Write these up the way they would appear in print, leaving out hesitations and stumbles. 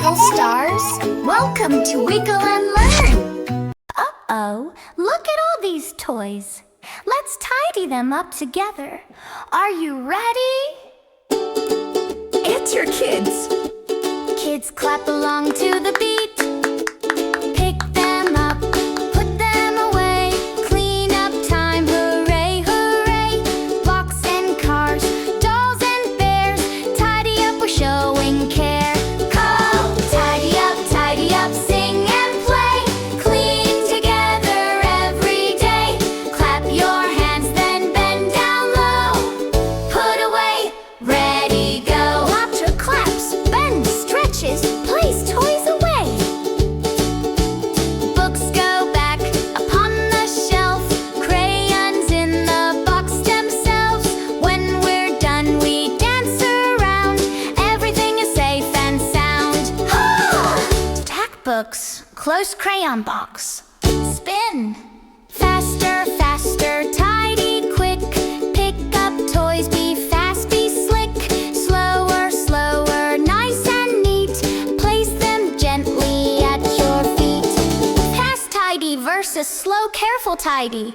little stars. Welcome to Wiggle and Learn. Uh-oh, look at all these toys. Let's tidy them up together. Are you ready? It's your kids. Kids, clap along to the beat. Pick them up, put them away. Clean up time, hooray, hooray. Blocks and cars, dolls and bears. Tidy up, we're showing care. Call, tidy up, sing and play. Clean together every day. Clap your hands, then bend down low. Put away, ready, go. Laughter claps, bends, stretches, place toys away. Books go back upon the shelf. Crayons in the box themselves. When we're done, we dance around. Everything is safe and sound. Tack books, close crayon box. Spin. Faster, faster, tidy, quick. Pick up toys, be fast, be slick. Slower, slower, nice and neat. Place them gently at your feet. Fast tidy versus slow, careful tidy.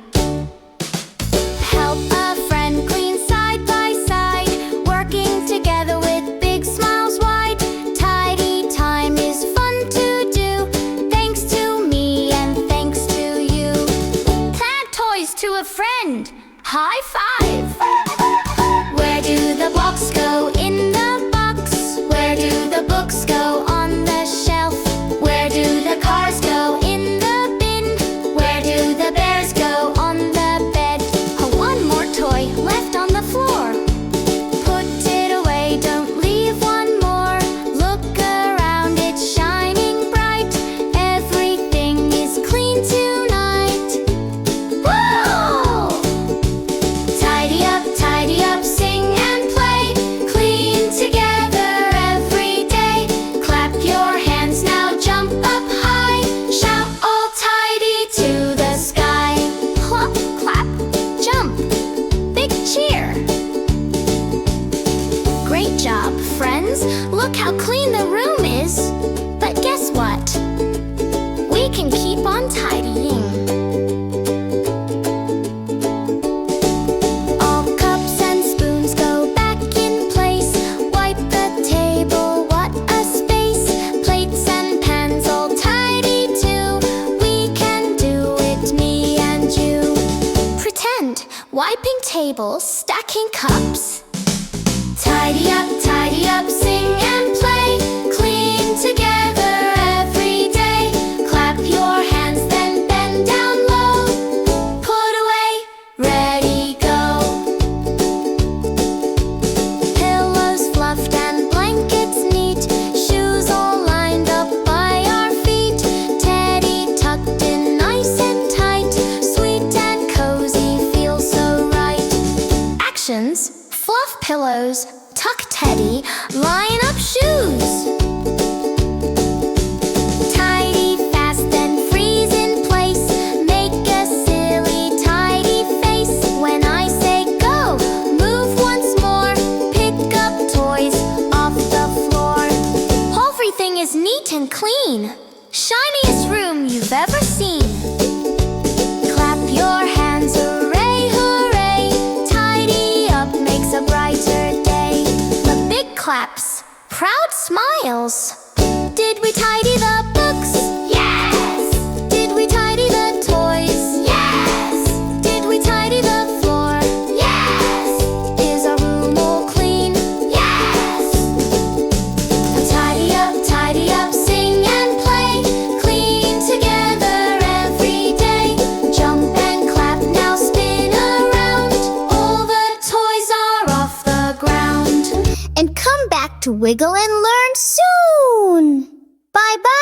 Help a friend clean side by side. Working together with big smiles wide. Tidy time is fun to do. Thanks to me and thanks to you. Plant toys to a friend. High five. Where do the blocks go in the box? Where do the books go on the shelf? Where do the cars go in the bin? Where do the bears go on the bed? One more toy left on the floor. Put it away, don't leave one more. Look around, it's shining bright. Everything is clean tonight. Whoa! Tidy up, sing and play. Clean together every day. Clap your hands now, jump up high. Shout all tidy to the sky. Plop, clap, jump, big cheer. Great job, friends. Look how clean the room is. But guess what? We can keep on tidying. All cups and spoons go back in place. Wipe the table, what a space. Plates and pans all tidy too. We can do it, me and you. Pretend, wiping tables, stacking cups. Tidy up, sing and play. Clean together every day. Clap your hands, then bend down low. Put away, ready, go. Pillows fluffed and blankets neat. Shoes all lined up by our feet. Teddy tucked in nice and tight. Sweet and cozy, feels so right. Actions, fluff pillows, tuck Teddy, line up shoes. Tidy fast, then freeze in place. Make a silly tidy face. When I say go, move once more. Pick up toys off the floor. Everything is neat and clean. Shiniest room you've ever seen. Clap your hands, hooray, hooray. Tidy up makes a brighter day. The big claps, proud smiles. Did we tidy the books? Yes! Did we tidy the toys? Yes! Did we tidy the floor? Yes! Is our room all clean? Yes! Tidy up, sing and play. Clean together every day. Jump and clap, now spin around. All the toys are off the ground. And come back to Wiggle and Learn soon. Bye-bye.